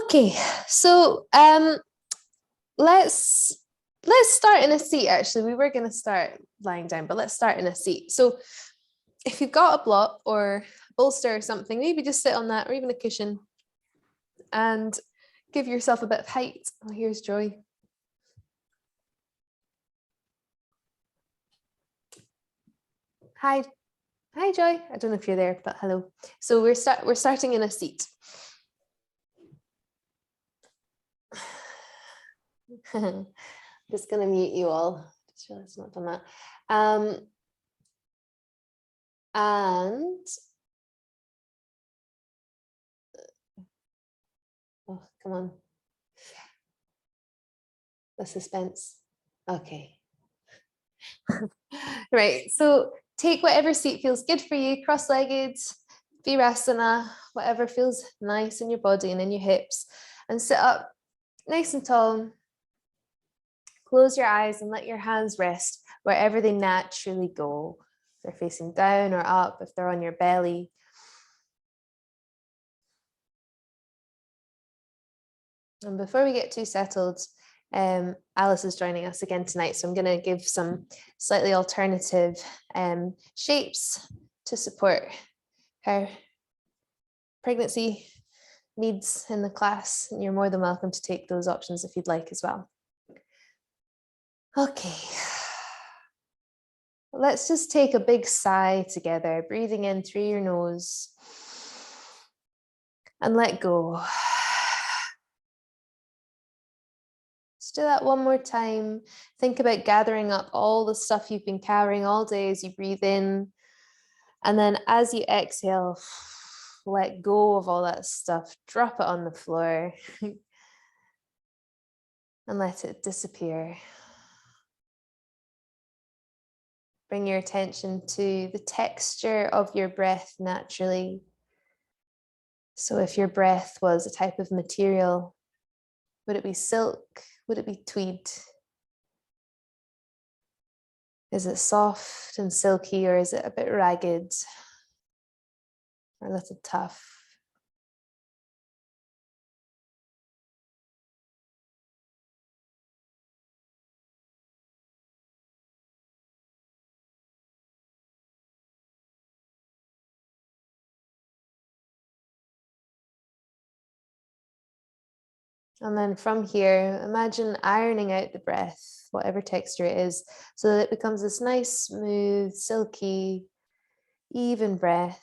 Okay, so let's start in a seat. Actually, we were going to start lying down, but let's start in a seat. So if you've got a block or bolster or something, maybe just sit on that, or even a cushion, and give yourself a bit of height. Oh, here's Joy. Hi. Hi, Joy. I don't know if you're there, but hello. So we're starting in a seat. Just gonna mute you all. Just realized I've not done that. And oh, come on. The suspense. Okay. Right. So take whatever seat feels good for you, cross-legged, virasana, whatever feels nice in your body and in your hips, and sit up nice and tall. Close your eyes and let your hands rest wherever they naturally go. If they're facing down or up, if they're on your belly. And before we get too settled, Alice is joining us again tonight, so I'm going to give some slightly alternative shapes to support her pregnancy needs in the class, and you're more than welcome to take those options if you'd like as well. Okay, let's just take a big sigh together, breathing in through your nose and let go. Let's do that one more time. Think about gathering up all the stuff you've been carrying all day as you breathe in. And then as you exhale, let go of all that stuff, drop it on the floor and let it disappear. Bring your attention to the texture of your breath naturally. So if your breath was a type of material, would it be silk? Would it be tweed? Is it soft and silky, or is it a bit ragged or a little tough? And then from here, imagine ironing out the breath, whatever texture it is, so that it becomes this nice, smooth, silky, even breath.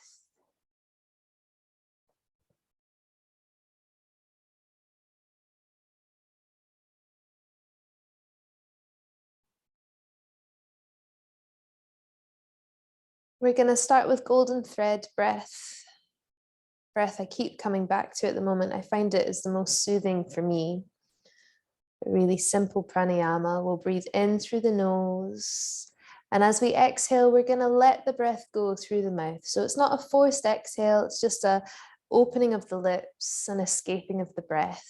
We're going to start with golden thread breath. I keep coming back to at the moment. I find it is the most soothing for me. A really simple pranayama. We'll breathe in through the nose. And as we exhale, we're going to let the breath go through the mouth. So it's not a forced exhale, it's just a opening of the lips and escaping of the breath.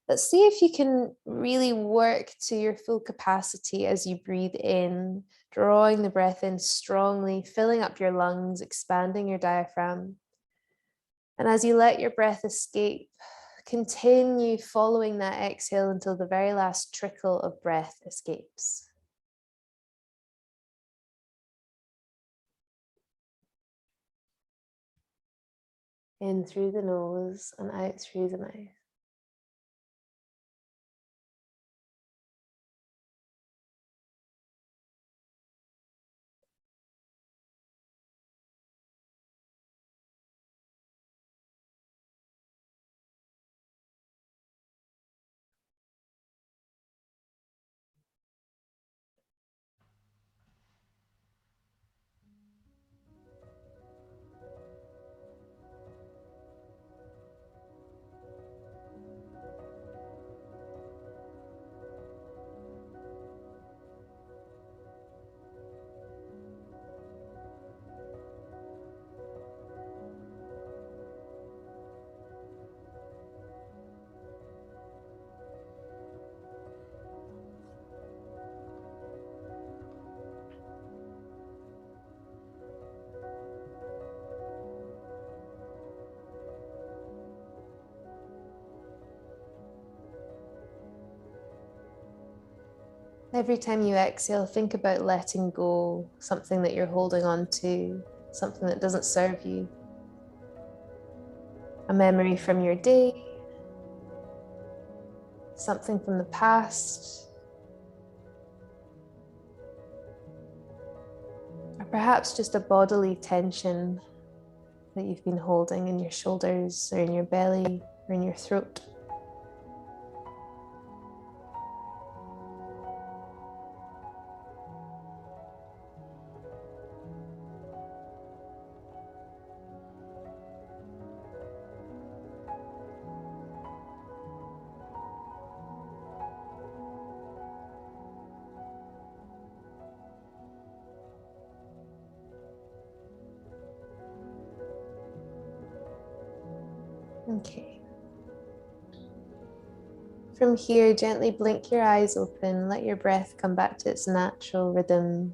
But see if you can really work to your full capacity as you breathe in, drawing the breath in strongly, filling up your lungs, expanding your diaphragm. And as you let your breath escape, continue following that exhale until the very last trickle of breath escapes. In through the nose and out through the mouth. Every time you exhale, think about letting go, something that you're holding on to, something that doesn't serve you. A memory from your day, something from the past, or perhaps just a bodily tension that you've been holding in your shoulders or in your belly or in your throat. Okay. From here, gently blink your eyes open, let your breath come back to its natural rhythm.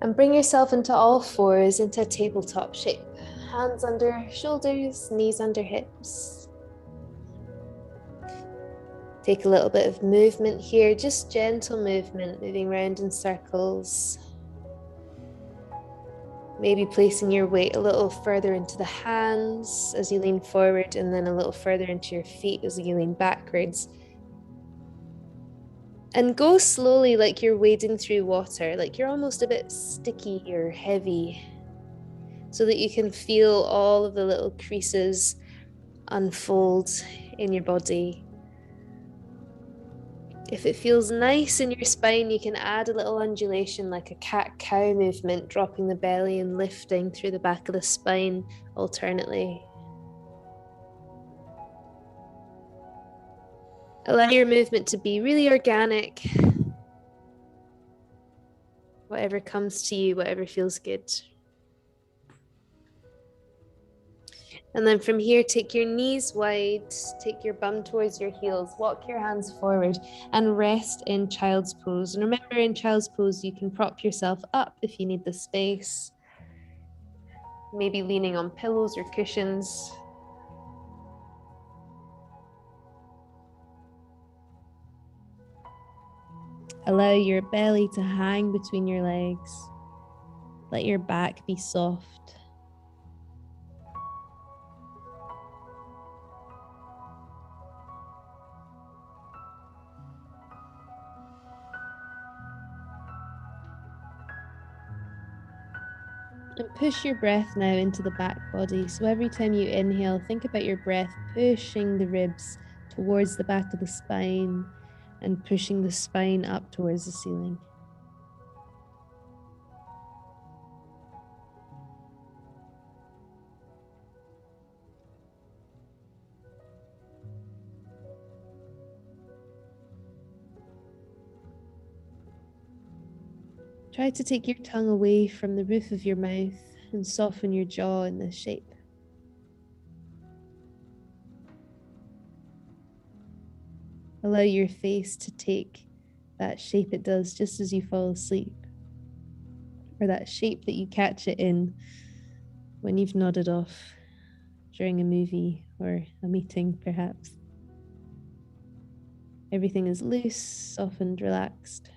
And bring yourself into all fours, into a tabletop shape. Hands under shoulders, knees under hips. Take a little bit of movement here, just gentle movement, moving around in circles. Maybe placing your weight a little further into the hands as you lean forward, and then a little further into your feet as you lean backwards. And go slowly, like you're wading through water, like you're almost a bit sticky or heavy, so that you can feel all of the little creases unfold in your body. If it feels nice in your spine, you can add a little undulation like a cat-cow movement, dropping the belly and lifting through the back of the spine alternately. Allow your movement to be really organic. Whatever comes to you, whatever feels good. And then from here, take your knees wide, take your bum towards your heels, walk your hands forward and rest in child's pose. And remember, in child's pose, you can prop yourself up if you need the space. Maybe leaning on pillows or cushions. Allow your belly to hang between your legs. Let your back be soft. And push your breath now into the back body. So every time you inhale, think about your breath pushing the ribs towards the back of the spine and pushing the spine up towards the ceiling. Try to take your tongue away from the roof of your mouth and soften your jaw in this shape. Allow your face to take that shape it does just as you fall asleep, or that shape that you catch it in when you've nodded off during a movie or a meeting, perhaps. Everything is loose, softened, relaxed.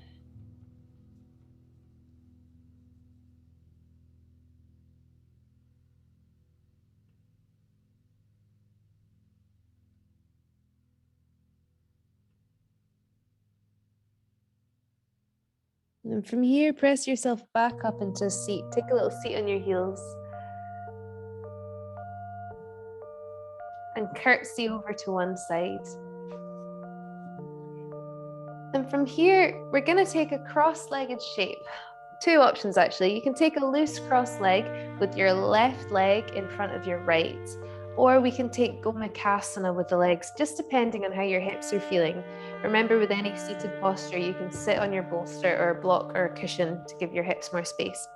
And from here, press yourself back up into a seat. Take a little seat on your heels. And curtsy over to one side. And from here, we're going to take a cross-legged shape. Two options actually. You can take a loose cross leg with your left leg in front of your right, or we can take Gomukhasana with the legs, just depending on how your hips are feeling. Remember, with any seated posture, you can sit on your bolster or a block or a cushion to give your hips more space.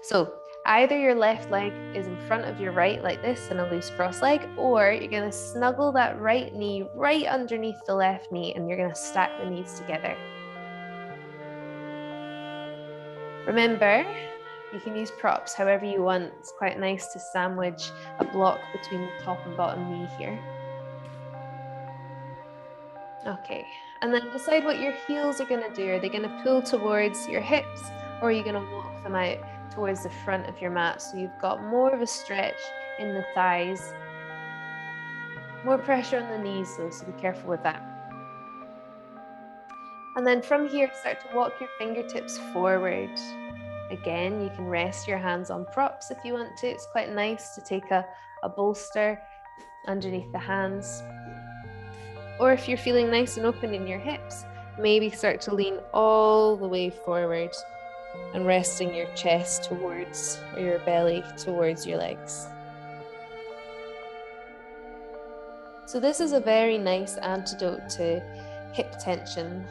So either your left leg is in front of your right like this in a loose cross leg, or you're going to snuggle that right knee right underneath the left knee and you're going to stack the knees together. Remember, you can use props however you want. It's quite nice to sandwich a block between the top and bottom knee here. Okay, and then decide what your heels are going to do. Are they going to pull towards your hips, or are you going to walk them out towards the front of your mat? So you've got more of a stretch in the thighs, more pressure on the knees though, so be careful with that. And then from here, start to walk your fingertips forward. Again, you can rest your hands on props if you want to. It's quite nice to take a bolster underneath the hands. Or if you're feeling nice and open in your hips, maybe start to lean all the way forward and resting your chest towards, or your belly towards your legs. So this is a very nice antidote to hip tension.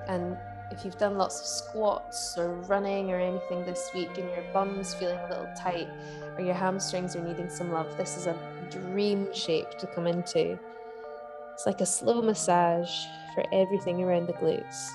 And if you've done lots of squats or running or anything this week and your bum's feeling a little tight or your hamstrings are needing some love, this is a dream shape to come into. It's like a slow massage for everything around the glutes.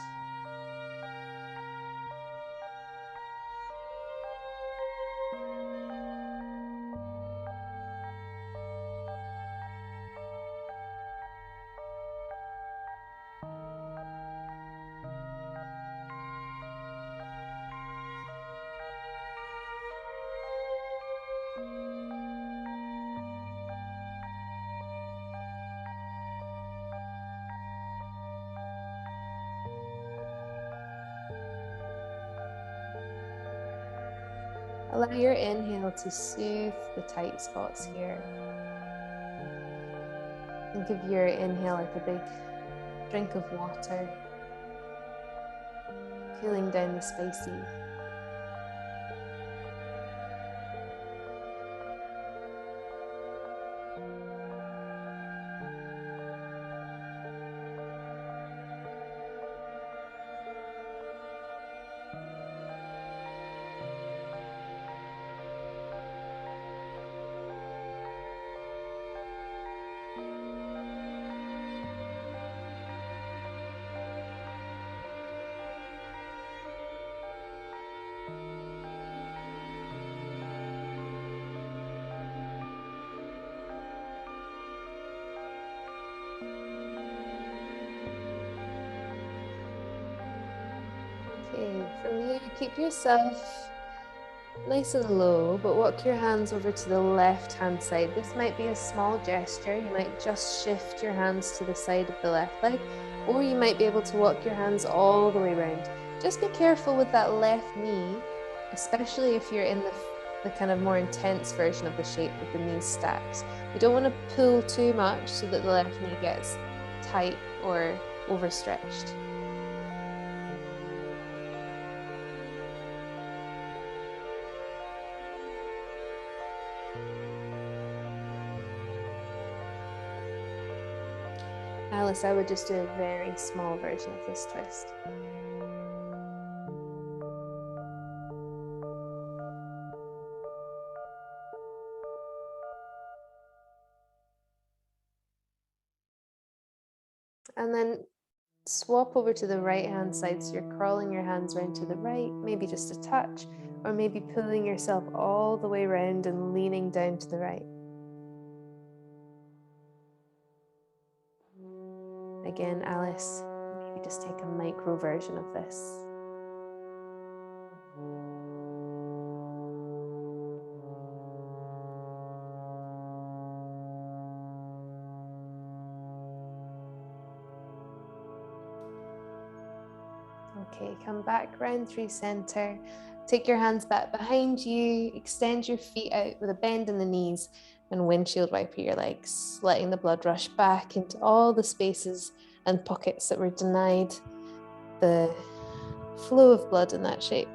Allow your inhale to soothe the tight spots here. Think of your inhale like a big drink of water, cooling down the spicy. Okay, from here, keep yourself nice and low, but walk your hands over to the left-hand side. This might be a small gesture. You might just shift your hands to the side of the left leg, or you might be able to walk your hands all the way around. Just be careful with that left knee, especially if you're in the kind of more intense version of the shape with the knees stacked. You don't want to pull too much so that the left knee gets tight or overstretched. Alice, I would just do a very small version of this twist. And then swap over to the right hand side. So you're crawling your hands around to the right, maybe just a touch, or maybe pulling yourself all the way around and leaning down to the right. Again, Alice, maybe just take a micro version of this. Okay, come back round through center. Take your hands back behind you, extend your feet out with a bend in the knees, and windshield wiper your legs, letting the blood rush back into all the spaces and pockets that were denied the flow of blood in that shape.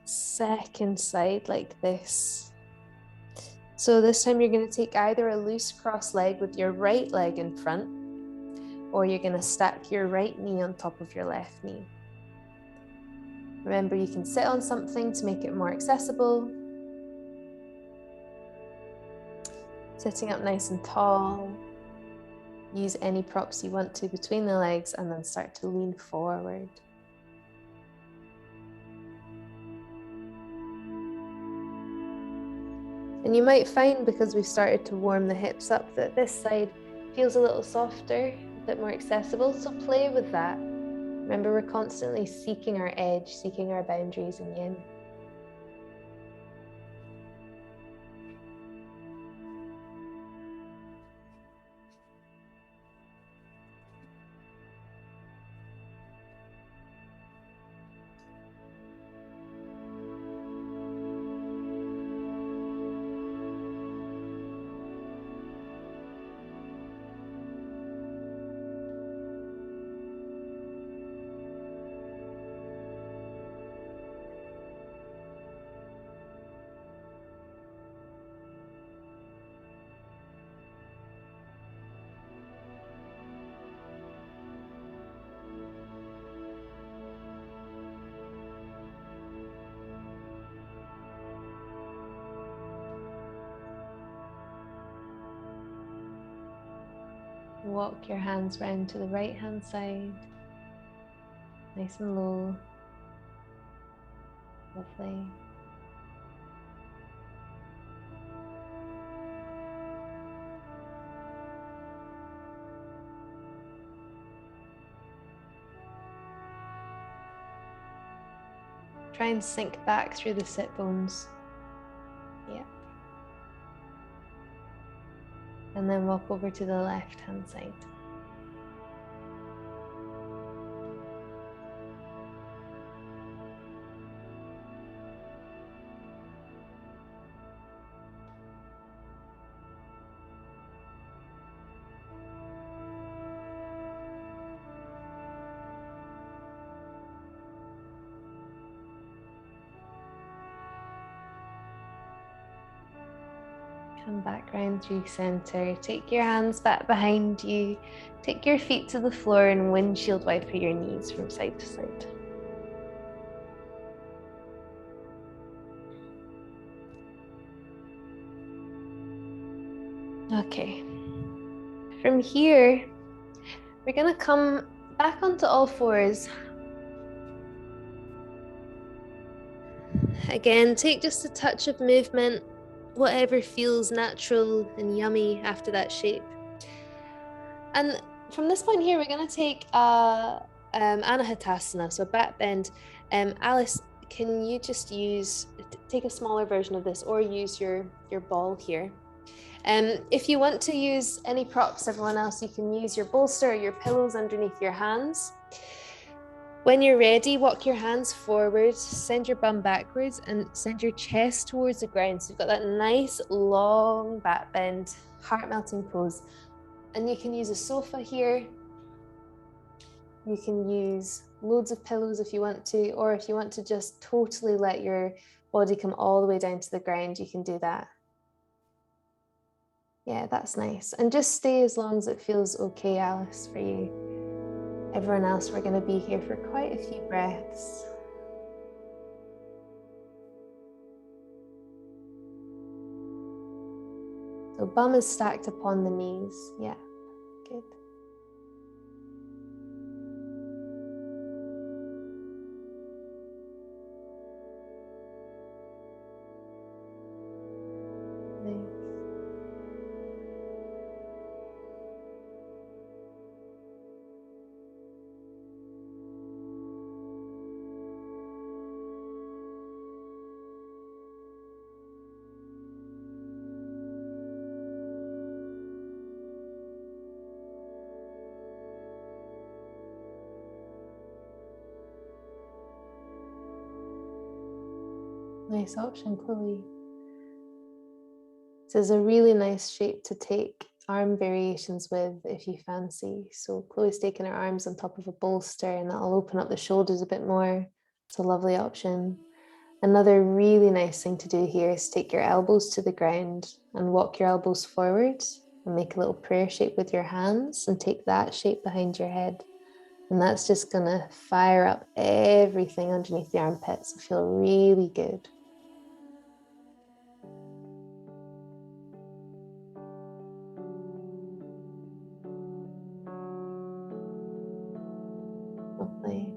Second side like this. So this time you're going to take either a loose cross leg with your right leg in front, or you're going to stack your right knee on top of your left knee. Remember, you can sit on something to make it more accessible. Sitting up nice and tall. Use any props you want to between the legs and then start to lean forward. And you might find, because we've started to warm the hips up, that this side feels a little softer, a bit more accessible. So play with that. Remember, we're constantly seeking our edge, seeking our boundaries in yin. Walk your hands round to the right hand side, nice and low. Lovely. Try and sink back through the sit bones. Yeah. And then walk over to the left hand side. Come back round through center. Take your hands back behind you. Take your feet to the floor and windshield wiper your knees from side to side. Okay. From here, we're going to come back onto all fours. Again, take just a touch of movement, whatever feels natural and yummy after that shape. And from this point here, we're going to take Anahatasana, so back bend. Alice, can you just take a smaller version of this, or use your ball here? If you want to use any props, everyone else, you can use your bolster or your pillows underneath your hands. When you're ready, walk your hands forward, send your bum backwards, and send your chest towards the ground. So you've got that nice long back bend, heart melting pose. And you can use a sofa here. You can use loads of pillows if you want to, or if you want to just totally let your body come all the way down to the ground, you can do that. Yeah, that's nice. And just stay as long as it feels okay, Alice, for you. Everyone else, we're going to be here for quite a few breaths. So bum is stacked upon the knees. Yeah, good. Nice. Nice option, Chloe. This is a really nice shape to take arm variations with if you fancy. So Chloe's taking her arms on top of a bolster, and that'll open up the shoulders a bit more. It's a lovely option. Another really nice thing to do here is take your elbows to the ground and walk your elbows forward and make a little prayer shape with your hands and take that shape behind your head. And that's just gonna fire up everything underneath the armpits. So feel really good. Lovely.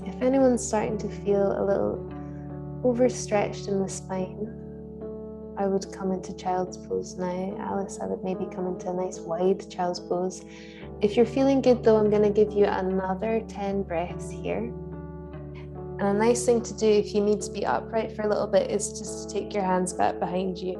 If anyone's starting to feel a little overstretched in the spine, I would come into child's pose now. Alice, I would maybe come into a nice wide child's pose. If you're feeling good though, I'm going to give you another 10 breaths here. And a nice thing to do if you need to be upright for a little bit is just to take your hands back behind you.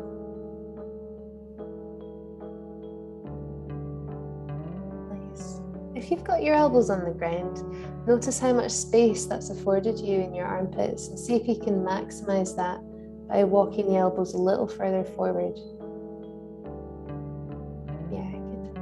Nice. If you've got your elbows on the ground, notice how much space that's afforded you in your armpits and see if you can maximize that by walking the elbows a little further forward. Yeah, good.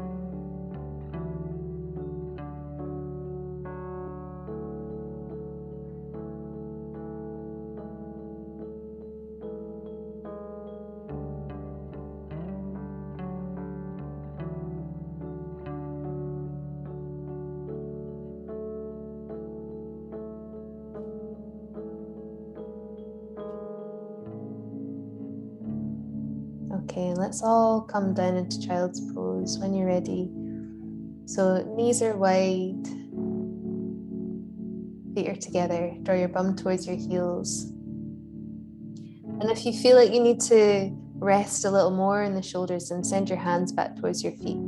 Okay, let's all come down into child's pose when you're ready. So knees are wide, feet are together, draw your bum towards your heels. And if you feel like you need to rest a little more in the shoulders, then send your hands back towards your feet.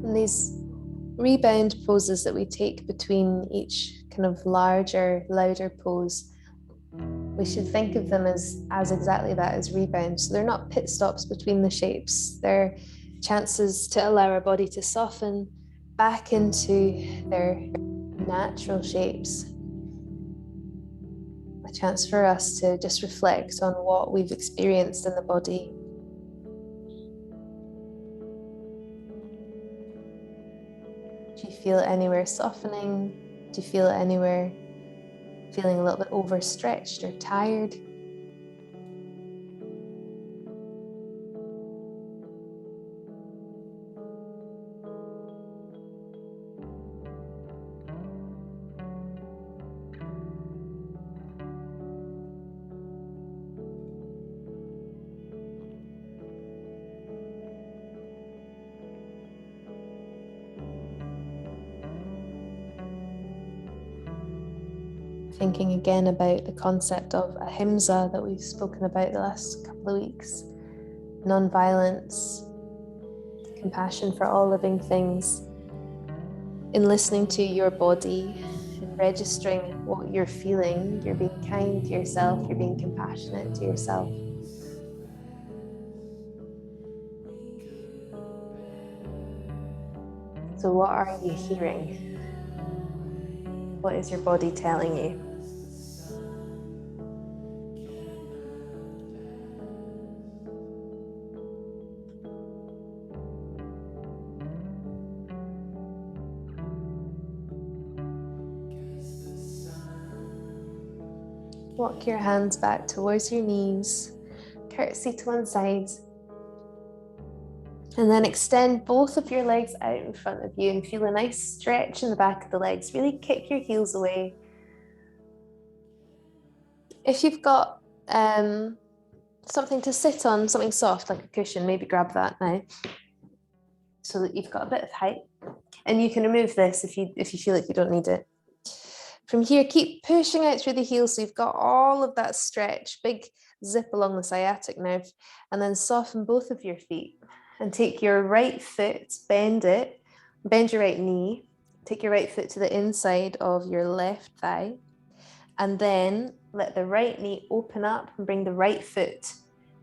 And these rebound poses that we take between each kind of larger, louder pose, we should think of them as exactly that, as rebounds. So they're not pit stops between the shapes. They're chances to allow our body to soften back into their natural shapes. A chance for us to just reflect on what we've experienced in the body. Do you feel it anywhere softening? Do you feel it anywhere feeling a little bit overstretched or tired? Thinking again about the concept of ahimsa that we've spoken about the last couple of weeks. Non-violence, compassion for all living things. In listening to your body and registering what you're feeling, you're being kind to yourself, you're being compassionate to yourself. So what are you hearing? What is your body telling you? Walk your hands back towards your knees, curtsy to one side, and then extend both of your legs out in front of you and feel a nice stretch in the back of the legs. Really kick your heels away. If you've got something to sit on, something soft like a cushion, maybe grab that now so that you've got a bit of height. And you can remove this if you feel like you don't need it. From here, keep pushing out through the heels so you've got all of that stretch, big zip along the sciatic nerve, and then soften both of your feet and take your right foot, bend your right knee, take your right foot to the inside of your left thigh, and then let the right knee open up and bring the right foot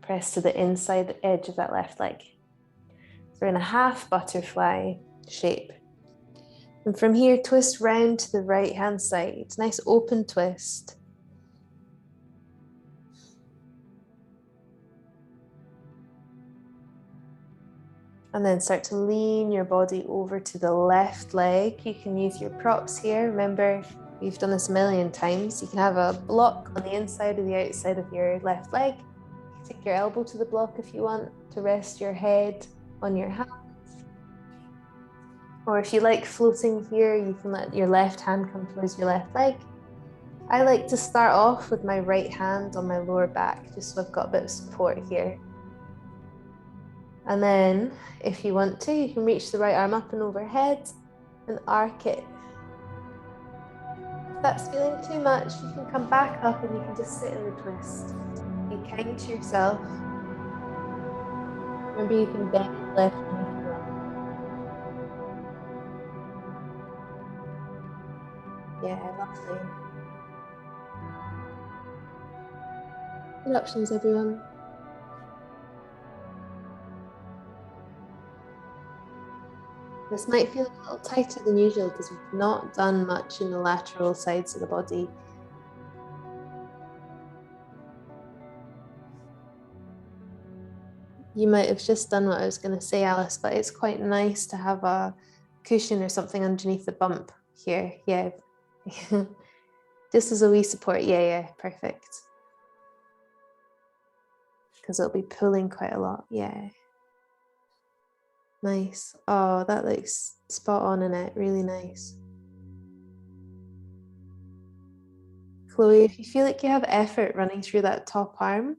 press to the inside edge of that left leg. So we're in a half butterfly shape. And from here, twist round to the right hand side. Nice open twist. And then start to lean your body over to the left leg. You can use your props here. Remember, we've done this a million times. You can have a block on the inside or the outside of your left leg. Take your elbow to the block if you want to rest your head on your hands. Or if you like floating here, you can let your left hand come towards your left leg. I like to start off with my right hand on my lower back, just so I've got a bit of support here. And then if you want to, you can reach the right arm up and overhead and arc it. If that's feeling too much, you can come back up and you can just sit in the twist. Be kind to yourself. Remember, you can bend the left knee if you want. Yeah, lovely. Good options, everyone. This might feel a little tighter than usual because we've not done much in the lateral sides of the body. You might have just done what I was going to say, Alice, but it's quite nice to have a cushion or something underneath the bump here. Yeah. Just as a wee support. Yeah, perfect. Because it'll be pulling quite a lot. Yeah. Nice. Oh, that looks spot on in it. Really nice. Chloe, if you feel like you have effort running through that top arm,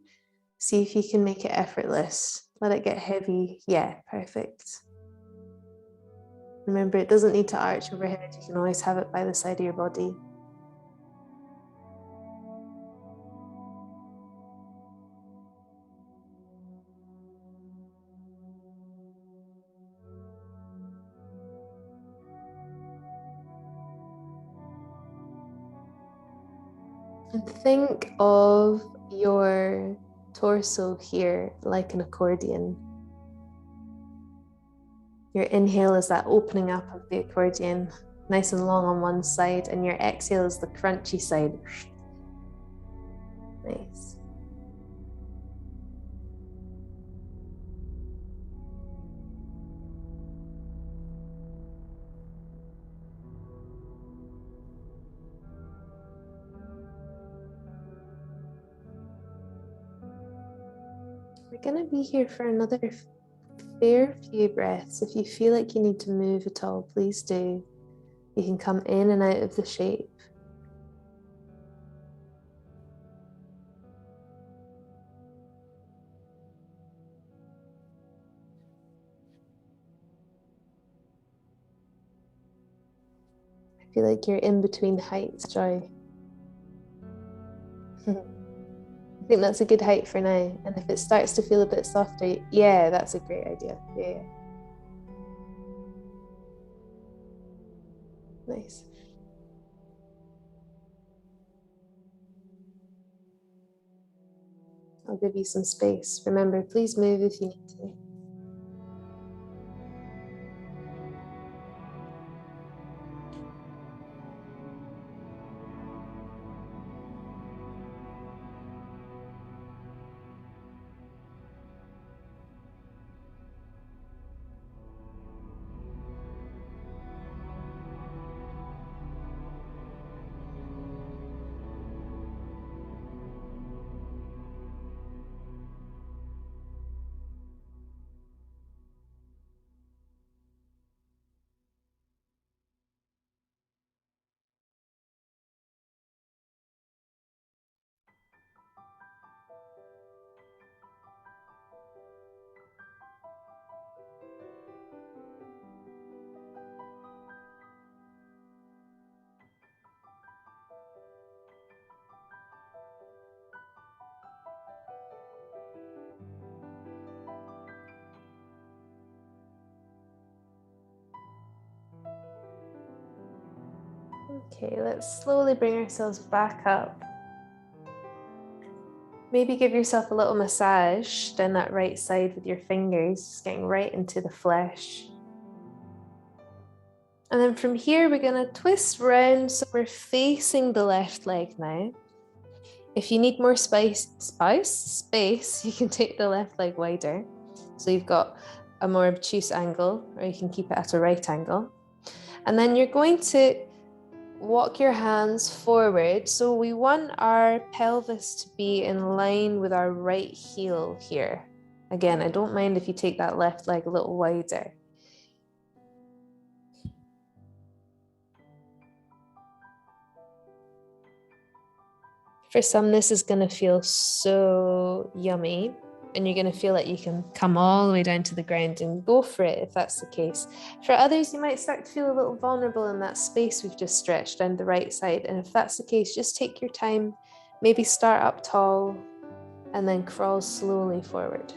see if you can make it effortless. Let it get heavy. Yeah, perfect. Remember, it doesn't need to arch overhead. You can always have it by the side of your body. And think of your torso here like an accordion. Your inhale is that opening up of the accordion, nice and long on one side, and your exhale is the crunchy side. Nice. We're going to be here for another fair few breaths. If you feel like you need to move at all, please do. You can come in and out of the shape. I feel like you're in between heights, Joy. I think that's a good height for now. And if it starts to feel a bit softer, yeah, that's a great idea. Yeah. Nice. I'll give you some space. Remember, please move if you need to. Okay, let's slowly bring ourselves back up. Maybe give yourself a little massage down that right side with your fingers, just getting right into the flesh. And then from here, we're going to twist round so we're facing the left leg now. If you need more space, you can take the left leg wider. So you've got a more obtuse angle, or you can keep it at a right angle. And then you're going to walk your hands forward. So we want our pelvis to be in line with our right heel here. Again, I don't mind if you take that left leg a little wider. For some, this is going to feel so yummy, and you're going to feel like you can come all the way down to the ground and go for it if that's the case. For others, you might start to feel a little vulnerable in that space we've just stretched down the right side. And if that's the case, just take your time, maybe start up tall and then crawl slowly forward.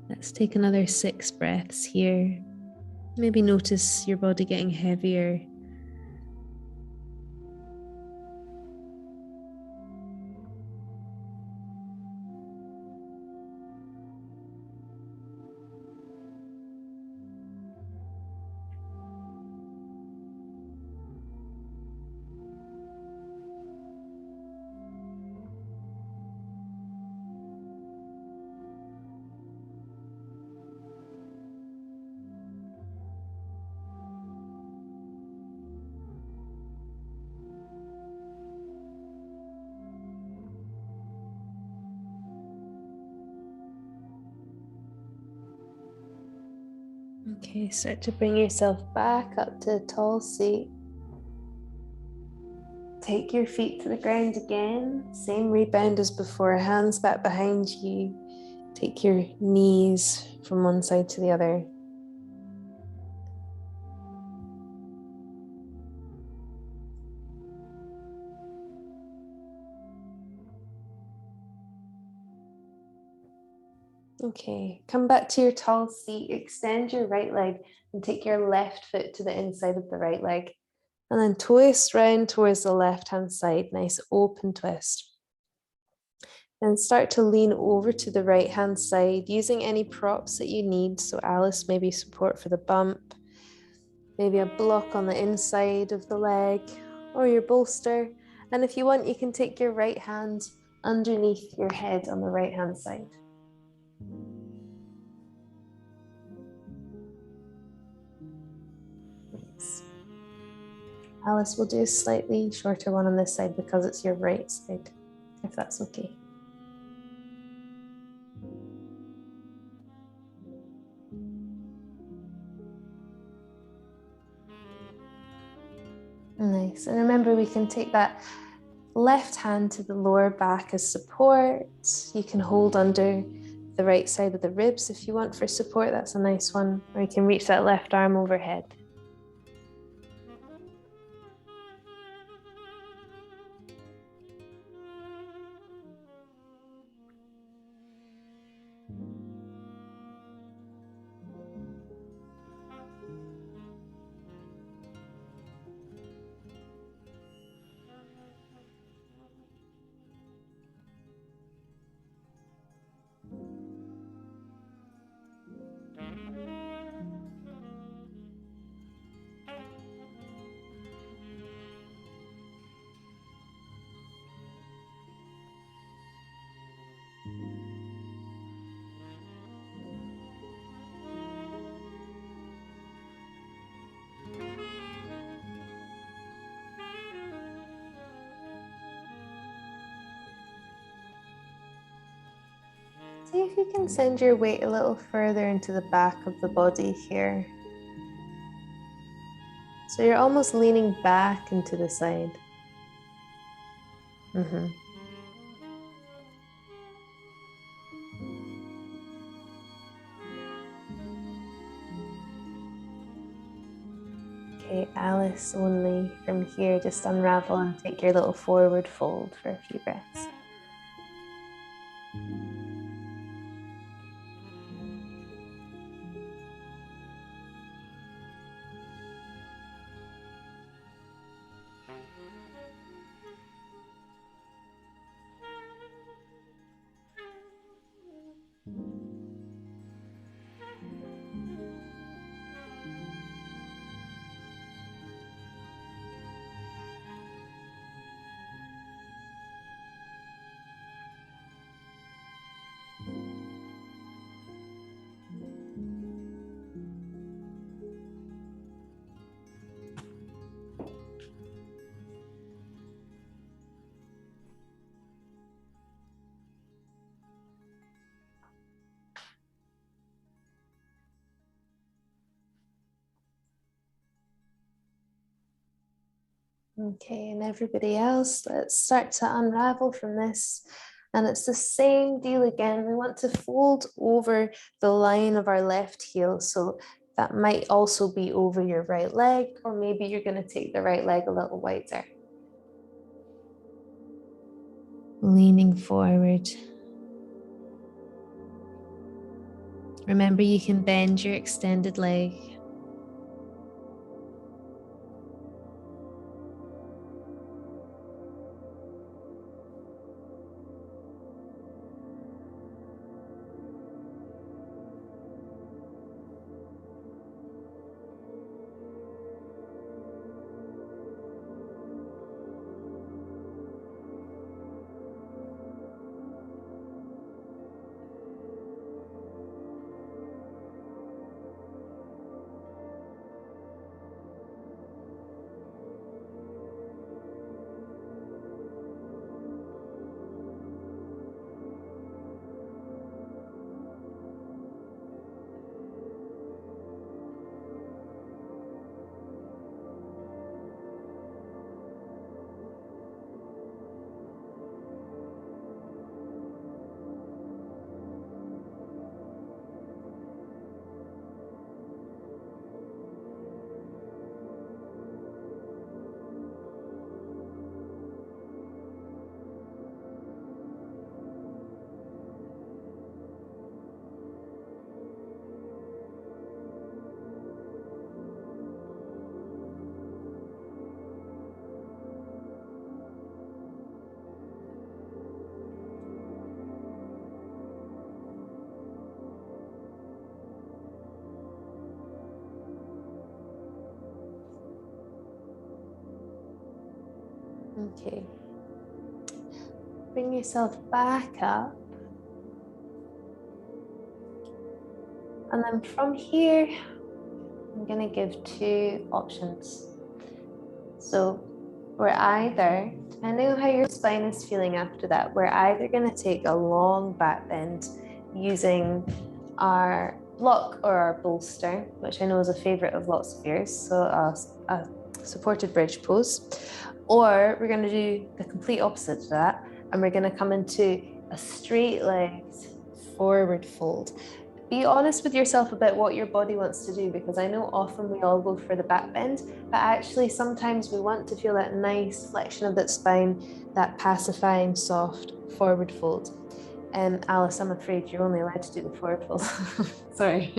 Let's take another 6 breaths here. Maybe notice your body getting heavier. Okay, start to bring yourself back up to a tall seat. Take your feet to the ground again. Same rebound as before, hands back behind you. Take your knees from one side to the other. Okay, come back to your tall seat, extend your right leg and take your left foot to the inside of the right leg. And then twist round towards the left-hand side, nice open twist. And start to lean over to the right-hand side using any props that you need. So Alice, maybe support for the bump, maybe a block on the inside of the leg or your bolster. And if you want, you can take your right hand underneath your head on the right-hand side. Alice, will do a slightly shorter one on this side because it's your right side, if that's okay. Nice. And remember, we can take that left hand to the lower back as support. You can hold under the right side of the ribs if you want for support. That's a nice one. Or you can reach that left arm overhead. See if you can send your weight a little further into the back of the body here. So you're almost leaning back into the side. Okay, Alice only from here, just unravel and take your little forward fold for a few breaths. Okay, and everybody else, let's start to unravel from this. And it's the same deal again. We want to fold over the line of our left heel. So that might also be over your right leg, or maybe you're going to take the right leg a little wider. Leaning forward. Remember, you can bend your extended leg. Okay. Bring yourself back up. And then from here, I'm going to give two options. So we're either, depending on how your spine is feeling after that, we're either going to take a long back bend using our block or our bolster, which I know is a favorite of lots of yours, so a supported bridge pose, or we're going to do the complete opposite to that, and we're going to come into a straight-legged forward fold. Be honest with yourself about what your body wants to do, because I know often we all go for the back bend, but actually sometimes we want to feel that nice flexion of that spine, that pacifying, soft forward fold. Alice, I'm afraid you're only allowed to do the forward fold. Sorry.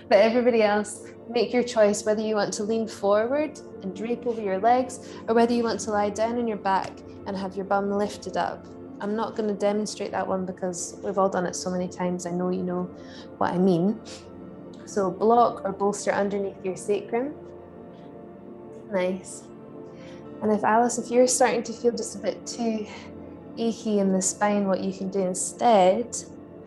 But everybody else, make your choice whether you want to lean forward and drape over your legs, or whether you want to lie down on your back and have your bum lifted up. I'm not going to demonstrate that one because we've all done it so many times. I know you know what I mean. So block or bolster underneath your sacrum. Nice. And if Alice, if you're starting to feel just a bit too achy in the spine, what you can do instead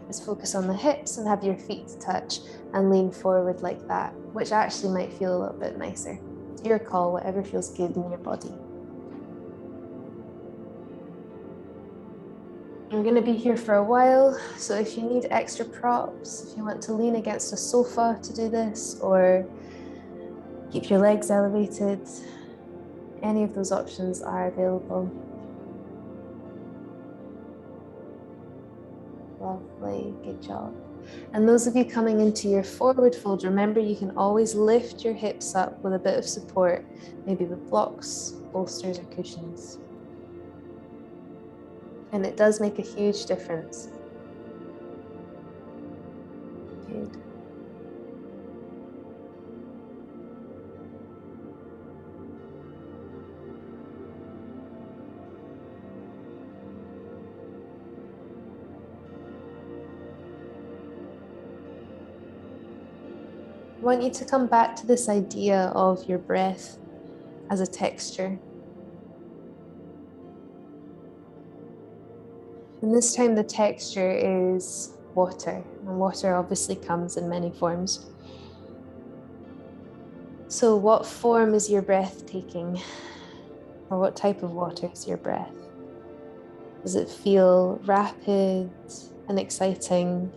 is focus on the hips and have your feet touch and lean forward like that, which actually might feel a little bit nicer. It's your call, whatever feels good in your body. We're going to be here for a while, so if you need extra props, if you want to lean against a sofa to do this, or keep your legs elevated, any of those options are available. Lovely, good job. And those of you coming into your forward fold, remember you can always lift your hips up with a bit of support, maybe with blocks, bolsters, or cushions. And it does make a huge difference. Good. I want you to come back to this idea of your breath as a texture. And this time the texture is water, and water obviously comes in many forms. So what form is your breath taking? Or what type of water is your breath? Does it feel rapid and exciting,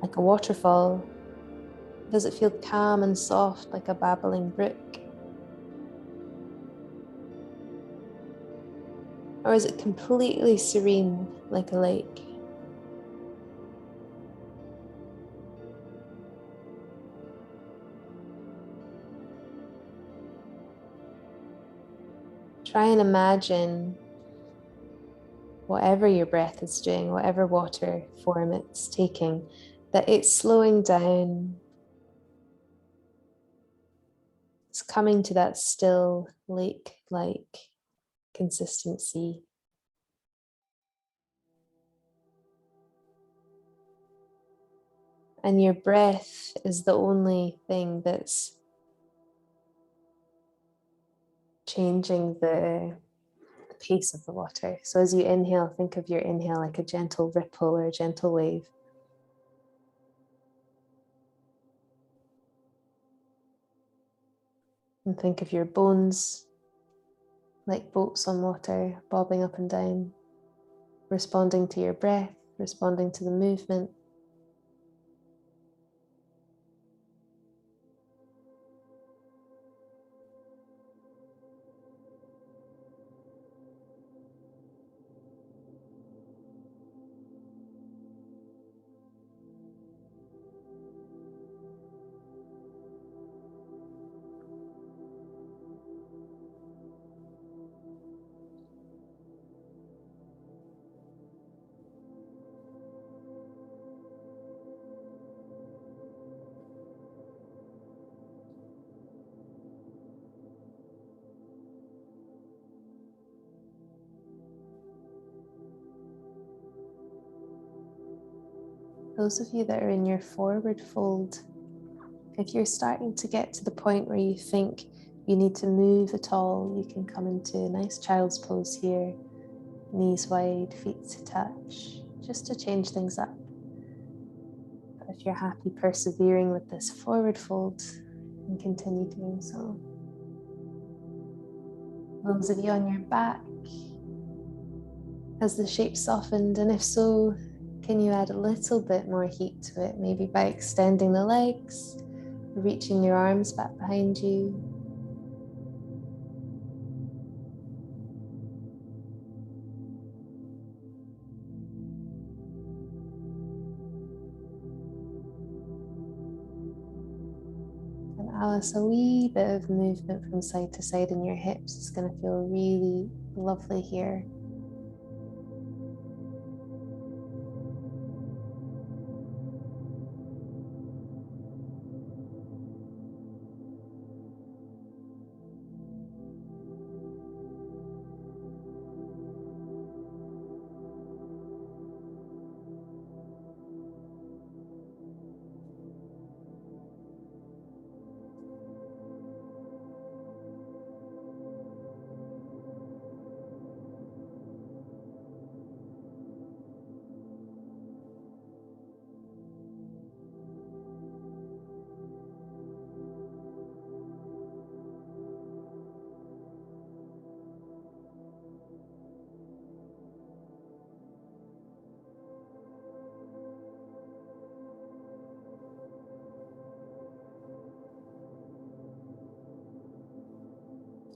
like a waterfall? Does it feel calm and soft, like a babbling brook? Or is it completely serene, like a lake? Try and imagine whatever your breath is doing, whatever water form it's taking, that it's slowing down. It's coming to that still lake-like consistency. And your breath is the only thing that's changing the pace of the water. So as you inhale, think of your inhale like a gentle ripple or a gentle wave. And think of your bones like boats on water, bobbing up and down, responding to your breath, responding to the movement. Those of you that are in your forward fold, if you're starting to get to the point where you think you need to move at all, you can come into a nice child's pose here, knees wide, feet to touch, just to change things up. But if you're happy persevering with this forward fold, and continue doing so. Those of you on your back, has the shape softened? And if so, can you add a little bit more heat to it? Maybe by extending the legs, reaching your arms back behind you. Alice, a wee bit of movement from side to side in your hips is going to feel really lovely here.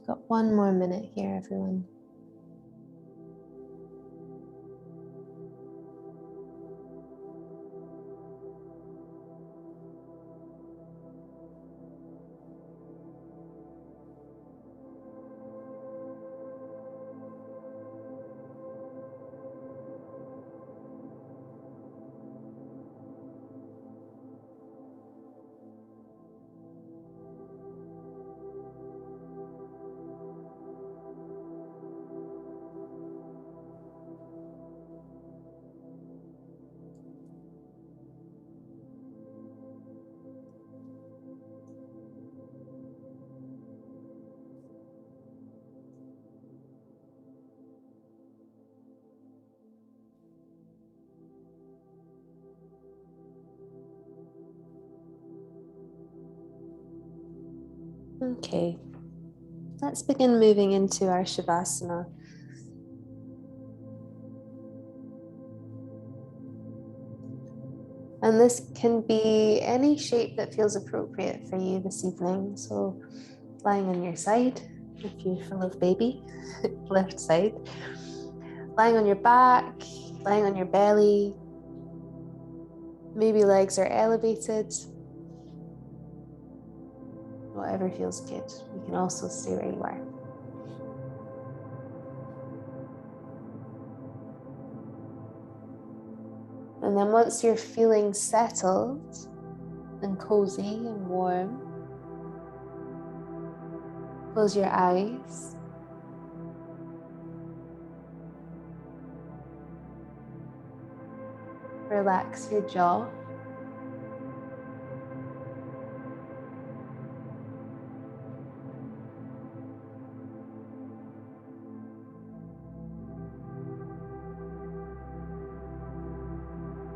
Got 1 more minute here, everyone. Okay, let's begin moving into our Shavasana. And this can be any shape that feels appropriate for you this evening. So lying on your side, if you're full of baby, left side. Lying on your back, lying on your belly. Maybe legs are elevated. Whatever feels good. You can also stay where you are. And then once you're feeling settled and cozy and warm, close your eyes. Relax your jaw.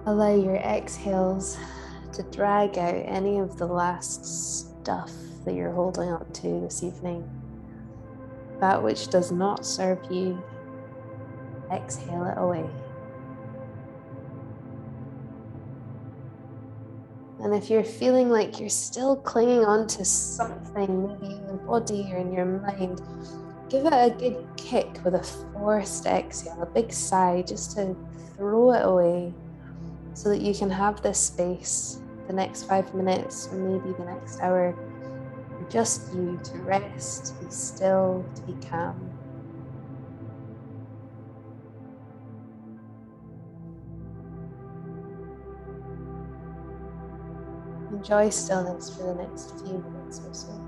Allow your exhales to drag out any of the last stuff that you're holding on to this evening. That which does not serve you, exhale it away. And if you're feeling like you're still clinging on to something, maybe in your body or in your mind, give it a good kick with a forced exhale, a big sigh, just to throw it away so that you can have this space, the next 5 minutes, or maybe the next hour, for just you to rest, to be still, to be calm. Enjoy stillness for the next few minutes or so.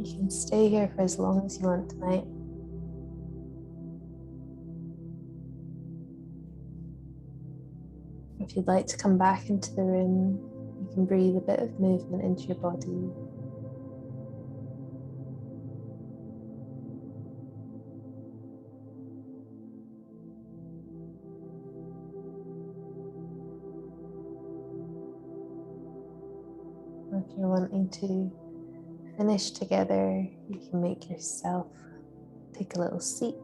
You can stay here for as long as you want tonight. If you'd like to come back into the room, you can breathe a bit of movement into your body. Or if you're wanting to finish together, you can make yourself take a little seat.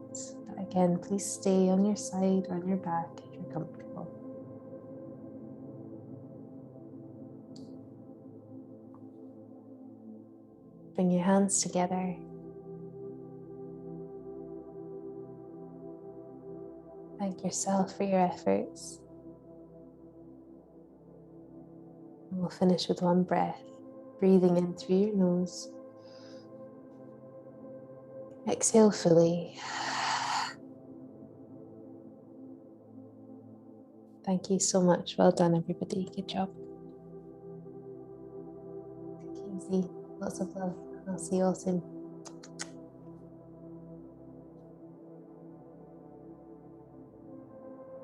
But again, please stay on your side or on your back if you're comfortable. Bring your hands together. Thank yourself for your efforts. And we'll finish with one breath, breathing in through your nose. Exhale fully. Thank you so much. Well done, everybody. Good job. Take it easy. Lots of love. I'll see you all soon.